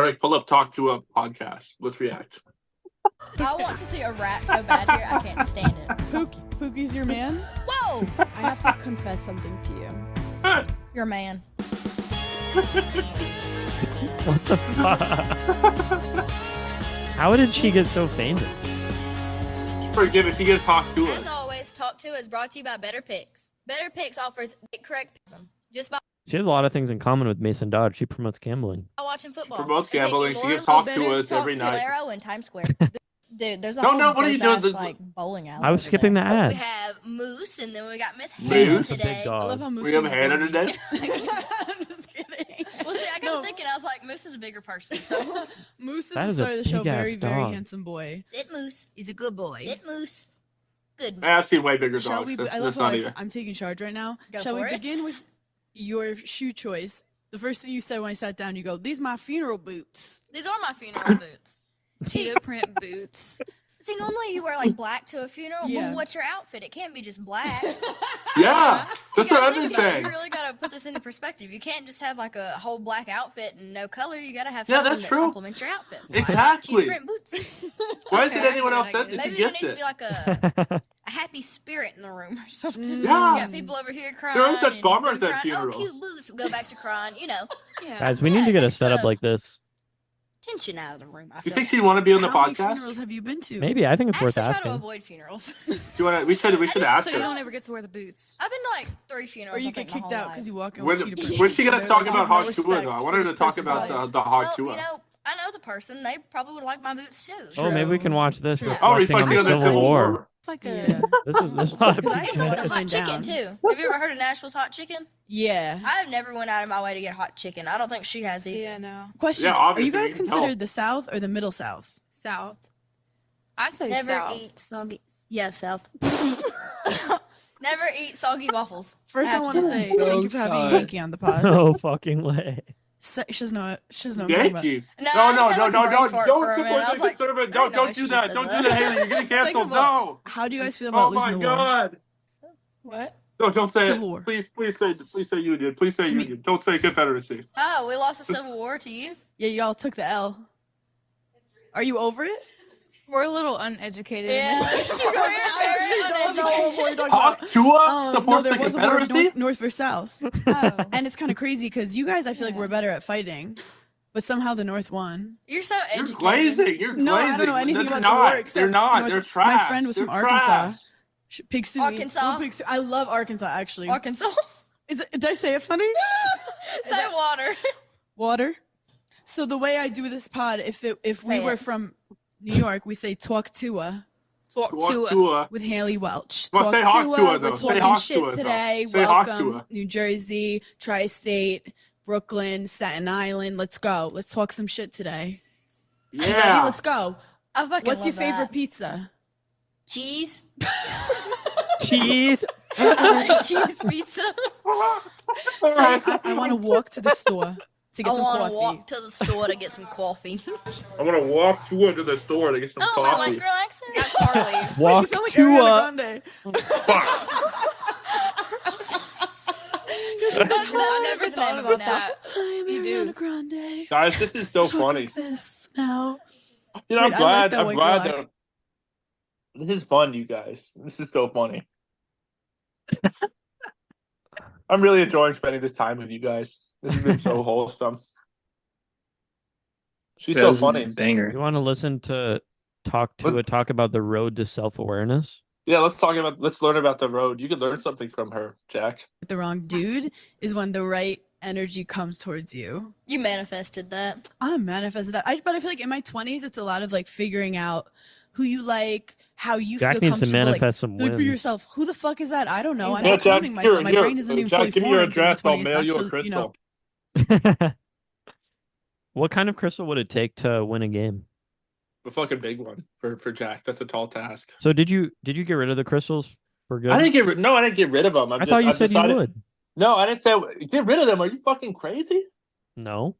Eric, pull up Talk Tuah podcast. Let's react. I want to see a rat so bad here, I can't stand it. Pookie's your man? Whoa! I have to confess something to you. Your man. What the fuck? How did she get so famous? Forgive if she gets Hawk Tuah. As always, Talk Tuah is brought to you by Better Picks. Better Picks offers correct just by She has a lot of things in common with Mason Dodge. She promotes gambling. watching football. Promotes and gambling. picking She gets more Hawk Tuahs every night. Arrow in Times Square. Dude, there's a No, whole no, what are you doing? dope-ass, like bowling alley. I was over skipping there. the ad. We have Moose, and then we got Miss Hannah Moose? Big today. dog. I love how Moose We have came Hannah before me. today. I'm just kidding. Well, see, I got to thinking, I was like, Moose is a bigger person, so Moose is That the is a star of the show. big-ass Very, very dog. handsome boy. sit Moose, He's a good boy. sit Moose, good Moose. I've seen way bigger Shall dogs. we? That's, I love that's how not even. I'm taking charge right now. Go Shall we for it. begin with your shoe choice? The first thing you said when I sat down, you go, "These my funeral boots." These are my funeral boots. cheetah print boots. See, normally you wear like black to a funeral. Yeah. Well, what's your outfit? It can't be just black. Yeah, that's You what gotta I've think been about it. saying. You really gotta put this into perspective. You can't just have like a whole black outfit and no color. You gotta have Yeah, something that's that true. complements your outfit. Exactly. Cheetah print boots. Why Okay, isn't I anyone get it, else I said get that it. she Maybe there gets needs to it? be like a happy spirit in the room or something. Mm. Yeah. You got people over here crying. There are such and bummers them at crying, funerals. Oh, cute boots. Go back to crying. You know, Yeah. Guys, we need to get a takes setup the like this. tension out of the room. I You feel think like. she'd want to be on the How many podcast? funerals have you been to? Maybe. I think it's I worth actually try to asking. avoid funerals. Do you want to? We should just- ask So you her. don't ever get to wear the boots. I've been to like 3 funerals. Or you I get think, my kicked whole out life. because you walk in When, with cheetah print when's she boots, gonna so talk they're about like, Hawk no Tuah? respect I for want her to this talk person's about life. the Hawk Well, Tuah. you know, I know the person. They probably would like my boots too. Oh, maybe we can watch this True. Oh, reflecting on reflecting the on the Civil War. It's like a Yeah. This is not a Because I big used to want fan. the hot Mine chicken down. too. Have you ever heard of Nashville's hot chicken? Yeah. I've never went out of my way to get hot chicken. I don't think she has either. yeah, no. Question: Yeah, Are obviously, you guys we can considered tell. the South or the Middle South? South. I say Never south. eat soggy. Yeah, South. Never eat soggy waffles. First, I want to say No thank you for having shot. Yankee on the pod. No fucking way. She doesn't know what I'm talking about. Yankee. No, No, I no, said no, like a no, brain don't fart don't for a support minute. I the was like, conservative. I Don't know don't what do she that. said Don't that. do that, Haley. You're getting Second canceled. of all, No. How do you guys feel Oh about my losing the war? God. What? No, don't say Civil it. War. Please say union. Please say To me- union. Don't say Confederacy. Oh, we lost the Civil War to you? Yeah, y'all took the L. Are you over it? We're a little uneducated. in Yeah. this. We're very uneducated. Hawk Tuah No, supports there the was a war Confederacy. north versus south. Oh. And it's kind of crazy because you guys, I feel like, Yeah. were better at fighting. But somehow the North won. You're so You're educated. glazing. You're glazing. No, I don't know anything They're about not. the war except They're not. North- They're trash. My friend was They're from Arkansas. trash. Pig Suey. Arkansas? Go Pig Suey. I love Arkansas, actually. Arkansas. Did I say it funny? Say water. Water. So the way I do this pod, if we Say were it. from New York, we say Talk Tuah Talk Hawk to Tuah. with Haley Welch. Well, Talk say Hawk Tuah, We're though. Say talking Hawk shit Tuah, though. today. Say Hawk Welcome, Tuah. New Jersey, Tri-State, Brooklyn, Staten Island. Let's go. Let's talk some shit today. You ready? Yeah. Let's go. I fucking What's your love favorite that. pizza? Cheese. Cheese. Cheese pizza. Say, I want to walk to the store to I get some want coffee. to walk to the store to get some coffee. I'm gonna walk to the store to get some Oh, I coffee. like girl accent. That's Harley. Walk You sound like to Ariana Grande. Fuck. I never thought about that. I'm You do. Ariana Grande. Guys, this is so Talk funny. like this now. You know, Wait, I like that I'm white glad girl that this is fun, you guys. This is so funny. I'm really enjoying spending this time with you guys. This has been so wholesome. She's That so was a funny. banger. You want to listen to talk about the road to self-awareness? Yeah, let's learn about the road. You could learn something from her, Jack. The wrong dude is when the right energy comes towards you. You manifested that. I manifested that. But I feel like in my 20s, it's a lot of like figuring out who you like, how you Jack feel needs to comfortable. manifest some like, be wins. yourself. Who the fuck is that? I don't know. I'm Yeah, not Jack, proving myself. My brain isn't even Jack, fully give me your formed in my address. I'll 20s, mail not you a to, crystal. What kind of crystal would it take to win a game? A fucking big one for Jack. That's a tall task. So did you get rid of the crystals for good? I didn't get rid of them. I thought you said you would. No, I didn't say get rid of them. Are you fucking crazy? No.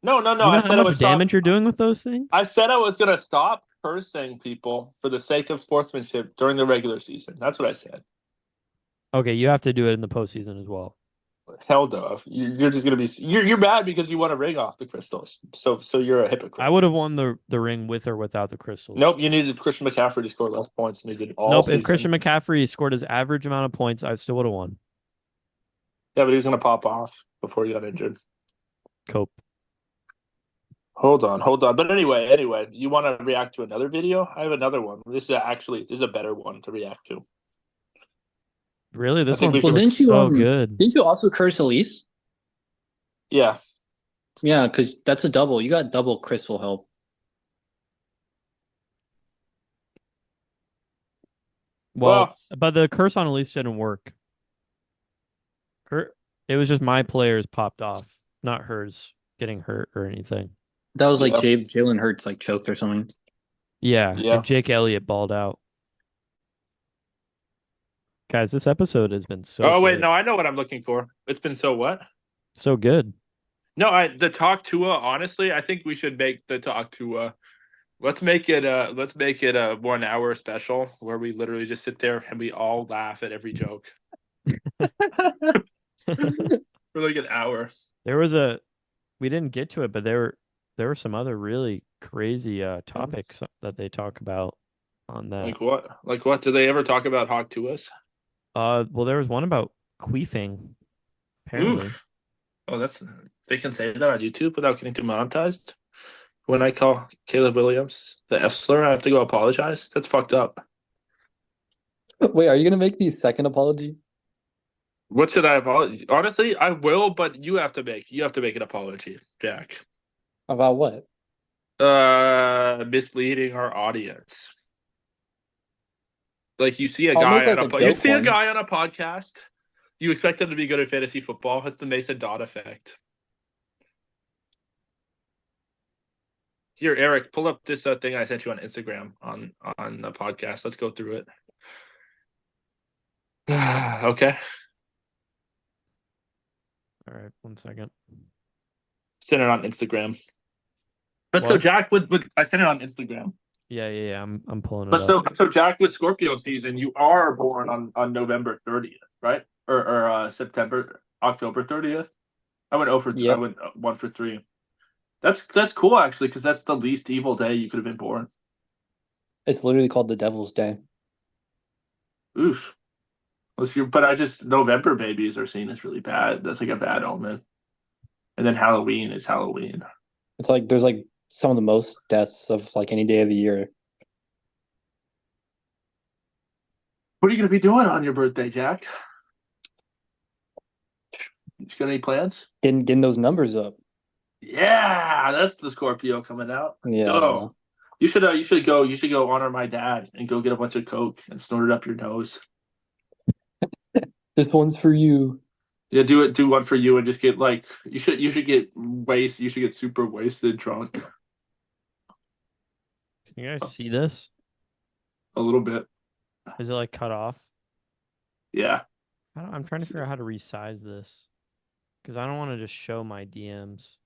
No. You know I how said I much would damage stop. you're doing with those things? I said I was gonna stop cursing people for the sake of sportsmanship during the regular season. That's what I said. Okay, you have to do it in the postseason as well. Hell no. You're just gonna be you're mad because you want a ring off the crystals. So you're a hypocrite. I would have won the ring with or without the crystals. Nope, you needed Christian McCaffrey to score less points than he did all Nope. season. If Christian McCaffrey scored his average amount of points, I still would have won. Yeah, but he's gonna pop off before he got injured. Cope. Hold on. But anyway, you want to react to another video? I have another one. This is a better one to react to. Really, this think one we should- looks so good. Didn't you also curse Elise? Yeah. Yeah, because that's a double. You got double crystal help. Well, but the curse on Elise didn't work. It was just my players popped off, not hers getting hurt or anything. That was like Yeah. Jalen Hurts like choked or something. Yeah, Yeah. and Jake Elliott balled out. Guys, this episode has been so Oh wait, good. no, I know what I'm looking for. It's been so what? So good. No, the Talk Tuah. Honestly, I think we should make the Talk Tuah. Let's make it a 1 hour special where we literally just sit there and we all laugh at every joke for like an hour. We didn't get to it, but there were some other really crazy topics that they talk about on that. Like what? Like what? Do they ever talk about Hawk Tuahs? Well, there was one about queefing. Apparently. Oof. Oh, they can say that on YouTube without getting demonetized. When I call Caleb Williams the F slur, I have to go apologize. That's fucked up. Wait, are you gonna make the second apology? What should I apologize? Honestly, I will, but you have to make an apology, Jack. About what? Misleading our audience. Like you see a I'll guy make, like, on a you joke see a one. guy on a podcast, you expect him to be good at fantasy football. It's the Mason Dodd effect. Here, Eric, pull up this thing I sent you on Instagram on the podcast. Let's go through it. Okay. All right, 1 second. Send it on Instagram. But so What? Jack would I sent it on Instagram. Yeah. I'm pulling it But up. so Jack, with Scorpio season, you are born on November 30th, right? Or October 30th. I went 0 for Yep. I went 1 for 3. That's cool actually, because that's the least evil day you could have been born. It's literally called the Devil's Day. Oof. But November babies are seen as really bad. That's like a bad omen. And then Halloween is Halloween. It's like there's like some of the most deaths of like any day of the year. What are you gonna be doing on your birthday, Jack? You got any plans? Getting those numbers up. Yeah, that's the Scorpio coming out. Yeah. I Go. don't know. You should go honor my dad and go get a bunch of coke and snort it up your nose. This one's for you. Yeah, do one for you and just get like you should get super wasted drunk Can you guys see this? a little bit. Is it like cut off? Yeah. I'm trying to figure out how to resize this because I don't want to just show my DMs.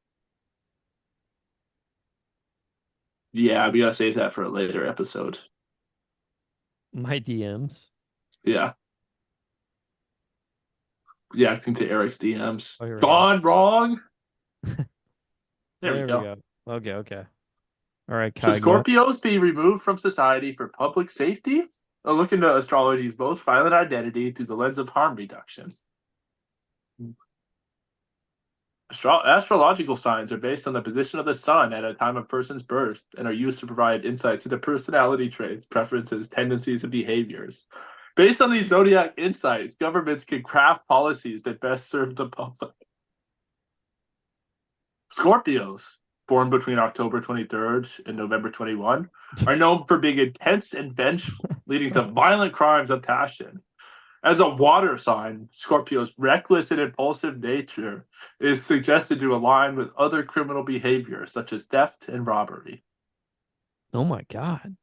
Yeah, we gotta save that for a later episode. My DMs. Yeah. Reacting to Eric's DMs. Oh, here we go. Gone wrong. There we we go. Okay. All right, Should Kai, go. Scorpios be removed from society for public safety? A look into astrology's most violent identity through the lens of harm reduction. Astrological signs are based on the position of the sun at a time of person's birth and are used to provide insights into personality traits, preferences, tendencies, and behaviors. Based on these zodiac insights, governments can craft policies that best serve the public. Scorpios, born between October 23rd and November 21, are known for being intense and vengeful, leading to violent crimes of passion. As a water sign, Scorpio's reckless and impulsive nature is suggested to align with other criminal behavior, such as theft and robbery. Oh my God.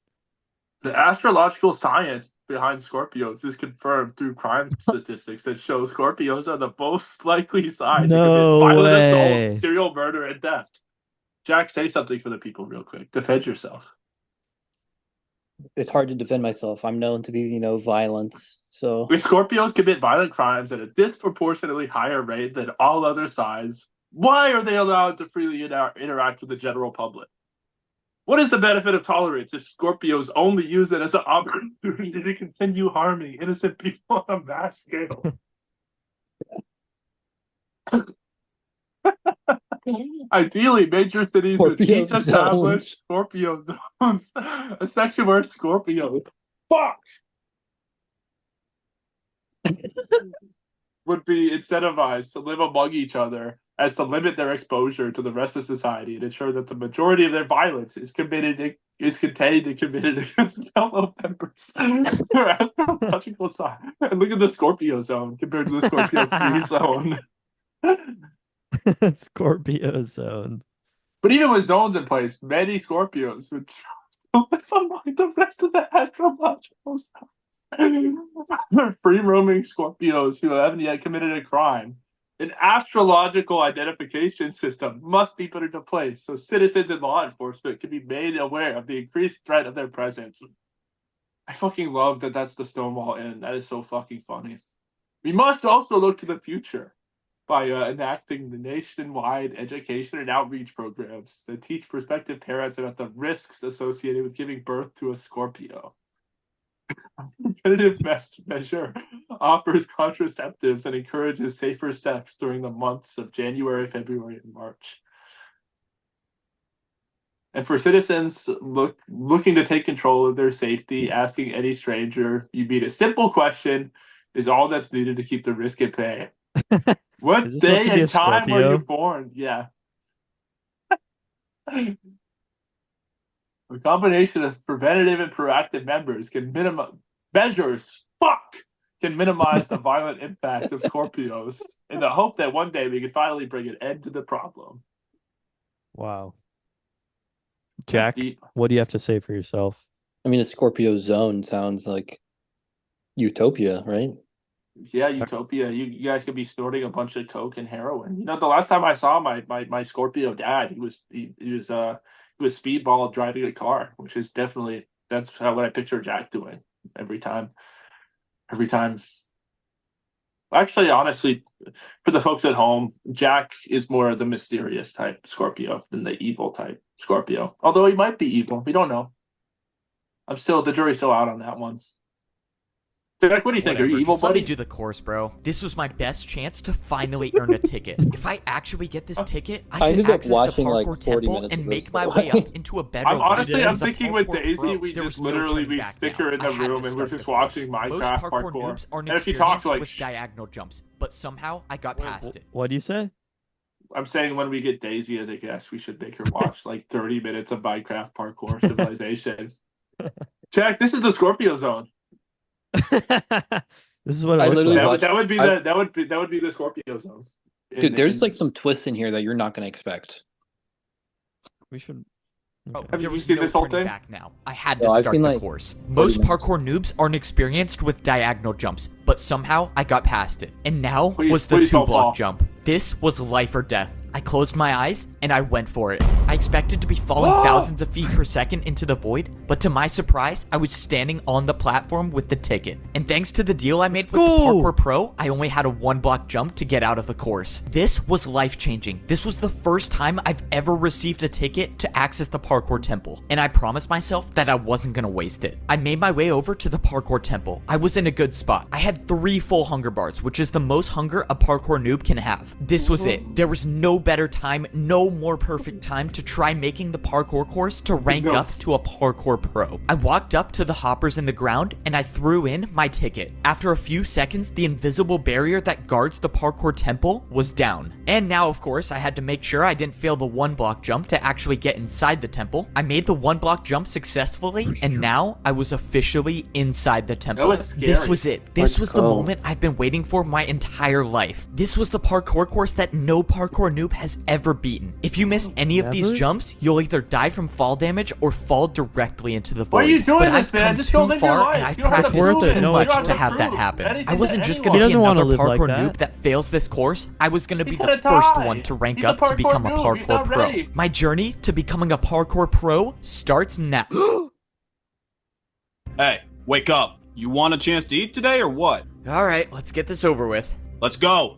The astrological science behind Scorpios is confirmed through crime statistics that show Scorpios are the most likely sign to No commit violent way. assault, serial murder, and theft. Jack, say something for the people real quick. Defend yourself. it's hard to defend myself. I'm known to be, violent. So If Scorpios commit violent crimes at a disproportionately higher rate than all other signs, why are they allowed to freely interact with the general public? What is the benefit of tolerance if Scorpios only use it as an opportunity to continue harming innocent people on a mass scale? Ideally, major cities would Scorpio each establish Scorpio zones, a section where Scorpios would be incentivized to live among each other as to limit their exposure to the rest of society and ensure that the majority of their violence is contained and committed against fellow members. Their astrological sign. And look at the Scorpio zone compared to the Scorpio free zone. Scorpio zones. But even with zones in place, many Scorpios would live among the rest of the astrological signs. Free roaming Scorpios who haven't yet committed a crime. An astrological identification system must be put into place so citizens and law enforcement can be made aware of the increased threat of their presence. I fucking love that that's the Stonewall Inn. That is so fucking funny. We must also look to the future by enacting the nationwide education and outreach programs that teach prospective parents about the risks associated with giving birth to a Scorpio. Preventative measure offers contraceptives and encourages safer sex during the months of January, February, and March. And for citizens looking to take control of their safety, asking any stranger you meet a simple question is all that's needed to keep the risk at bay. What day and time were you born? Yeah. A combination of preventative and proactive measures can minimize the violent impact of Scorpios in the hope that one day we can finally bring an end to the problem. Wow. Jack, what do you have to say for yourself? I mean, a Scorpio zone sounds like utopia, right? Yeah, utopia. You guys could be snorting a bunch of coke and heroin. The last time I saw my Scorpio dad, he was speedball driving a car, which is definitely what I picture Jack doing every time. Actually, honestly, for the folks at home, Jack is more of the mysterious type Scorpio than the evil type Scorpio. Although he might be evil, we don't know. The jury's still out on that one. Jack, what do you think? Are you evil, buddy? Let me do the course, bro. This was my best chance to finally earn a ticket. If I actually get this ticket, I can access the Parkour Temple and make my way up into a better life. I'm thinking with Daisy, we just literally stick her in the room and we're just watching Minecraft Parkour. Noobs are And she talks like with diagonal jumps, but somehow I got past it. What do you say? I'm saying when we get Daisy as a guest, we should make her watch like 30 minutes of Minecraft Parkour Civilization. Jack, this is the Scorpio zone. This is what it looks like. That would be the Scorpio zone. Dude, there's like some twists in here that you're not going to expect. We should. Oh, Have there you was seen no this whole turning thing? back now. I had to start the course. Most parkour noobs aren't experienced with diagonal jumps, but somehow I got past it. And now was the 2-block jump. This was life or death. I closed my eyes and I went for it. I expected to be falling thousands of feet per second into the void, but to my surprise, I was standing on the platform with the ticket. And thanks to the deal I made with the Parkour Pro, I only had a 1-block jump to get out of the course. This was life-changing. This was the first time I've ever received a ticket to access the Parkour Temple, and I promised myself that I wasn't gonna waste it. I made my way over to the Parkour Temple. I was in a good spot. I had 3 full hunger bars, which is the most hunger a parkour noob can have. This was it. There was no better time, no more perfect time to try making the parkour course to rank up to a Parkour Pro. I walked up to the hoppers in the ground and I threw in my ticket. After a few seconds, the invisible barrier that guards the Parkour Temple was down. And now, of course, I had to make sure I didn't fail the 1-block jump to actually get inside the temple. I made the 1-block jump successfully, and now I was officially inside the temple. This was it. This was the moment I've been waiting for my entire life. This was the parkour course that no parkour noob has ever beaten. If you miss any of these jumps, you'll either die from fall damage or fall directly into the void. Why are you doing but this, man? Just go live your life. And I've practiced too much to have that happen. I wasn't just going to be another parkour noob that fails this course. I was going to be the first one to rank up to become a parkour pro. My journey to becoming a parkour pro starts now. Hey, wake up. You want a chance to eat today or what? Alright, let's get this over with. Let's go.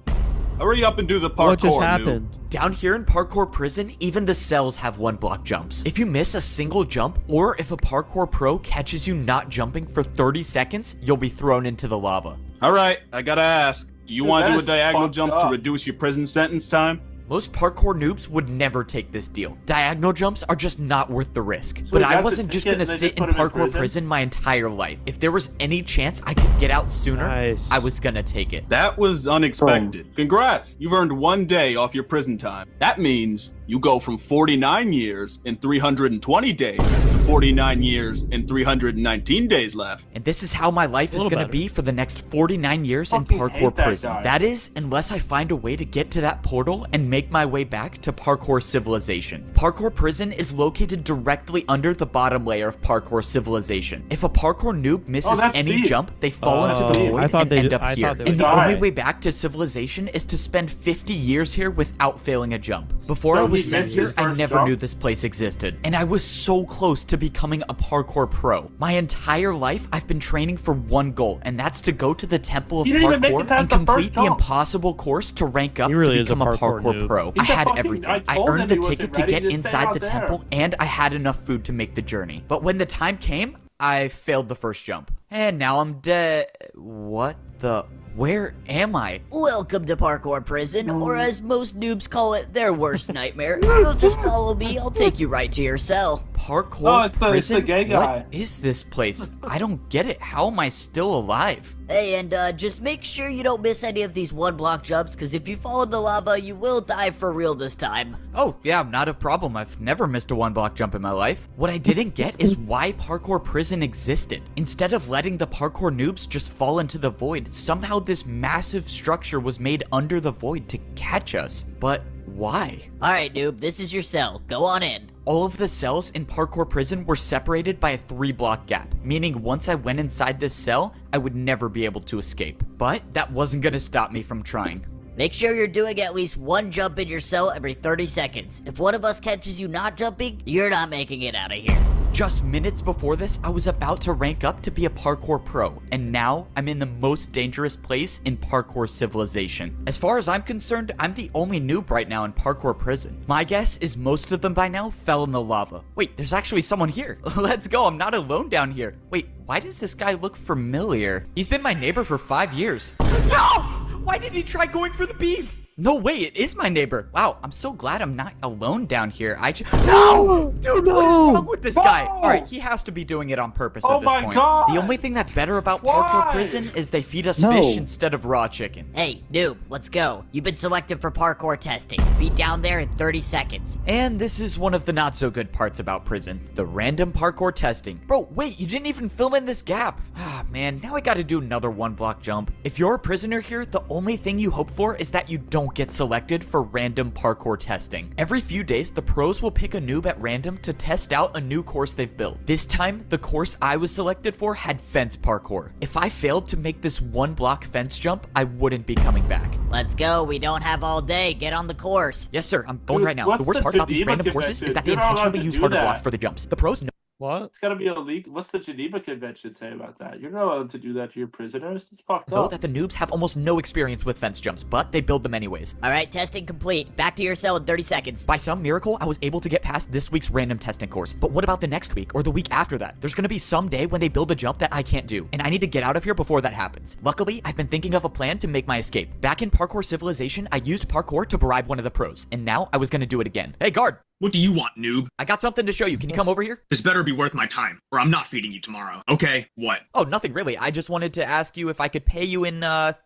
Hurry up and do the parkour, What just noob. happened? Down here in Parkour Prison, even the cells have 1-block jumps. If you miss a single jump, or if a Parkour pro catches you not jumping for 30 seconds, you'll be thrown into the lava. Alright, I gotta ask. Do you Dude, want to that do a is diagonal fucked jump up. to reduce your prison sentence time? Most parkour noobs would never take this deal. Diagonal jumps are just not worth the risk. So But you I got the wasn't just ticket gonna and they sit just in put him in parkour prison? prison my entire life. If there was any chance I could get out sooner, Nice. I was gonna take it. That was unexpected. Congrats, you've earned 1 day off your prison time. That means you go from 49 years and 320 days to 49 years and 319 days left. And this is how my life is little gonna better. be for the next 49 years in Fucking parkour hate that prison. guy. That is, unless I find a way to get to that portal and make my way back to parkour civilization. Parkour prison is located directly under the bottom layer of parkour civilization. If a parkour noob misses that's any deep. jump, they fall into the Oh, void I thought and they end did- up I here. thought they And would the die. only way back to civilization is to spend 50 years here without failing a jump. Before So I was he sent missed here, his I first never jump? knew this place existed. And I was so close to becoming a parkour pro. My entire life, I've been training for one goal, and that's to go to the Temple of He didn't even make it Parkour past and the first complete the jump. impossible course to rank up He really to is a become a parkour parkour noob. pro. He's I a had fucking- everything. I I told earned him the he wasn't ticket to ready, get just stay inside out the there. temple, and I had enough food to make the journey. But when the time came, I failed the first jump. And now I'm dead. What the? Where am I? Welcome to Parkour Prison, or as most noobs call it, their worst nightmare. You'll just follow me, I'll take you right to your cell. Parkour Oh, it's the prison? gay guy. What is this place? I don't get it. How am I still alive? Hey, and just make sure you don't miss any of these 1-block jumps, because if you fall in the lava, you will die for real this time. Oh, yeah, not a problem. I've never missed a 1-block jump in my life. What I didn't get is why parkour prison existed. Instead of letting the parkour noobs just fall into the void, somehow this massive structure was made under the void to catch us. But why? Alright, noob, this is your cell. Go on in. All of the cells in parkour prison were separated by a 3-block gap, meaning once I went inside this cell, I would never be able to escape. But that wasn't gonna stop me from trying. Make sure you're doing at least 1 jump in your cell every 30 seconds. If one of us catches you not jumping, you're not making it out of here. Just minutes before this, I was about to rank up to be a parkour pro, and now I'm in the most dangerous place in parkour civilization. As far as I'm concerned, I'm the only noob right now in parkour prison. My guess is most of them by now fell in the lava. Wait, there's actually someone here. Let's go, I'm not alone down here. Wait, why does this guy look familiar? He's been my neighbor for 5 years. No! Why did he try going for the beef? No way, it is my neighbor. Wow, I'm so glad I'm not alone down here. No! Dude, what is wrong with this guy? Alright, he has to be doing it on purpose at Oh this my point. God! The only thing that's better about Why? parkour prison is they feed us No. fish instead of raw chicken. Hey, noob, let's go. You've been selected for parkour testing. Be down there in 30 seconds. And this is one of the not so good parts about prison. The random parkour testing. Bro, wait, you didn't even fill in this gap. Ah, man, now I gotta do another 1-block jump. If you're a prisoner here, the only thing you hope for is that you don't get selected for random parkour testing. Every few days, the pros will pick a noob at random to test out a new course they've built. This time, the course I was selected for had fence parkour. If I failed to make this 1-block fence jump, I wouldn't be coming back. Let's go, we don't have all day. Get on the course. Yes, sir, I'm going Dude, right now. what's The worst the part about these Geneva random courses is Convention? that they You're not allowed intentionally to use do harder that. blocks for the jumps. The pros know. What? It's gotta be illegal. What's the Geneva Convention say about that? You're not allowed to do that to your prisoners. It's fucked Know up. that the noobs have almost no experience with fence jumps, but they build them anyways. Alright, testing complete. Back to your cell in 30 seconds. By some miracle, I was able to get past this week's random testing course. But what about the next week or the week after that? There's gonna be some day when they build a jump that I can't do, and I need to get out of here before that happens. Luckily, I've been thinking of a plan to make my escape. Back in parkour civilization, I used parkour to bribe one of the pros, and now I was gonna do it again. Hey, guard! What do you want, noob? I got something to show you. Can you come over here? This better be worth my time, or I'm not feeding you tomorrow. Okay, what? Oh, nothing really. I just wanted to ask you if I could pay you in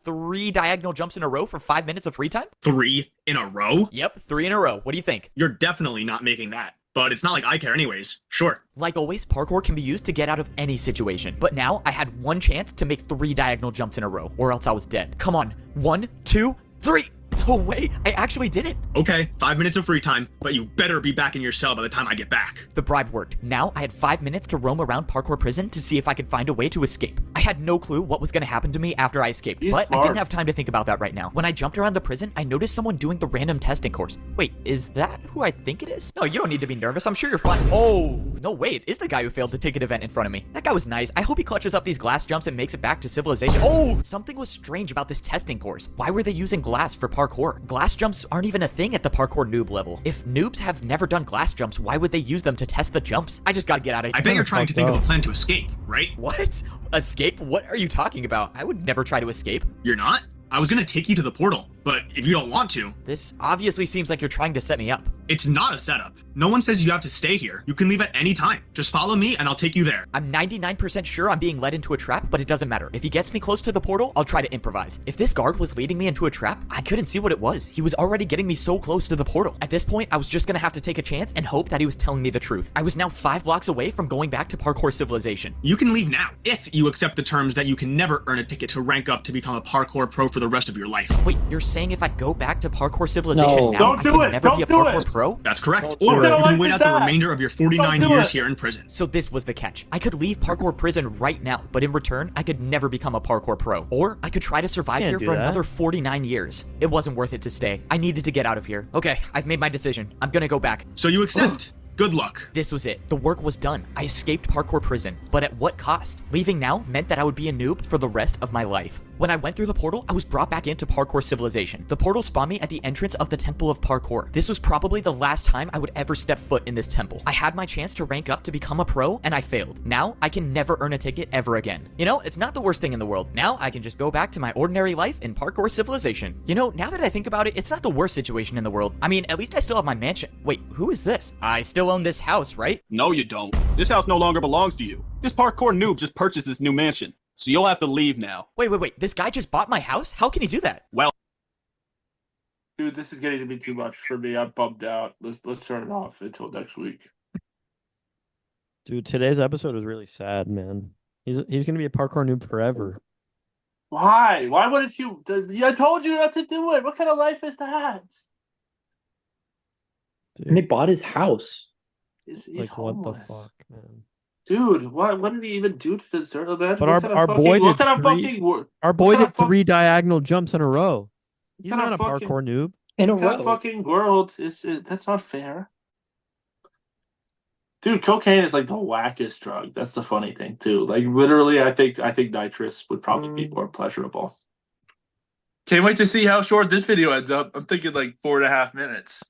3 diagonal jumps in a row for 5 minutes of free time? 3 in a row? Yep, 3 in a row. What do you think? You're definitely not making that. But it's not like I care anyways. Sure. Like always, parkour can be used to get out of any situation. But now I had one chance to make 3 diagonal jumps in a row, or else I was dead. Come on. 1, 2, 3. No way, I actually did it. Okay, 5 minutes of free time, but you better be back in your cell by the time I get back. The bribe worked. Now I had 5 minutes to roam around Parkour prison to see if I could find a way to escape. I had no clue what was going to happen to me after I escaped, but I didn't have time to think about that right now. When I jumped around the prison, I noticed someone doing the random testing course. Wait, is that who I think it is? No, you don't need to be nervous. I'm sure you're fine. Oh, no, wait, it is the guy who failed the ticket event in front of me. That guy was nice. I hope he clutches up these glass jumps and makes it back to civilization. Oh, something was strange about this testing course. Why were they using glass for parkour? Glass jumps aren't even a thing at the parkour noob level. If noobs have never done glass jumps, why would they use them to test the jumps? I just gotta get out of here. I bet you're trying to think of a plan to escape, right? What? Escape? What are you talking about? I would never try to escape. You're not? I was gonna take you to the portal, but if you don't want to... This obviously seems like you're trying to set me up. It's not a setup. No one says you have to stay here. You can leave at any time. Just follow me and I'll take you there. I'm 99% sure I'm being led into a trap, but it doesn't matter. If he gets me close to the portal, I'll try to improvise. If this guard was leading me into a trap, I couldn't see what it was. He was already getting me so close to the portal. At this point, I was just gonna have to take a chance and hope that he was telling me the truth. I was now 5 blocks away from going back to parkour civilization. You can leave now, if you accept the terms that you can never earn a ticket to rank up to become a parkour pro for the rest of your life. Wait, you're saying if I go back to parkour civilization No. now, Don't I do could it. never Don't be a do parkour it. pro? That's correct. Don't Or do you it. can wait out the That. remainder of your 49 Don't do years it. here in prison. So this was the catch. I could leave parkour prison right now, but in return, I could never become a parkour pro. Or I could try to survive Can't here do for that. another 49 years. It wasn't worth it to stay. I needed to get out of here. Okay, I've made my decision. I'm gonna go back. So you accept. Good luck. This was it. The work was done. I escaped parkour prison, but at what cost? Leaving now meant that I would be a noob for the rest of my life. When I went through the portal, I was brought back into parkour civilization. The portal spawned me at the entrance of the Temple of Parkour. This was probably the last time I would ever step foot in this temple. I had my chance to rank up to become a pro, and I failed. Now, I can never earn a ticket ever again. You know, it's not the worst thing in the world. Now, I can just go back to my ordinary life in parkour civilization. You know, now that I think about it, it's not the worst situation in the world. I mean, at least I still have my mansion. Wait, who is this? I still own this house, right? No, you don't. This house no longer belongs to you. This parkour noob just purchased this new mansion. So you'll have to leave now. Wait. This guy just bought my house? How can he do that? Well, Dude, this is getting to be too much for me. I'm bummed out. Let's turn it off until next week. Dude, today's episode was really sad, man. He's gonna be a parkour noob forever. Why? Why wouldn't you? I told you not to do it. What kind of life is that? And they bought his house. He's Like homeless. what the fuck, man? Dude, what did he even do to deserve that? But our boy did did three diagonal jumps in a row. He's kind of not a fucking- parkour noob. In a What kind of row. fucking world is it? That's not fair. Dude, cocaine is like the wackest drug. That's the funny thing too. Like literally, I think nitrous would probably be more pleasurable. Can't wait to see how short this video ends up. I'm thinking like 4.5 minutes.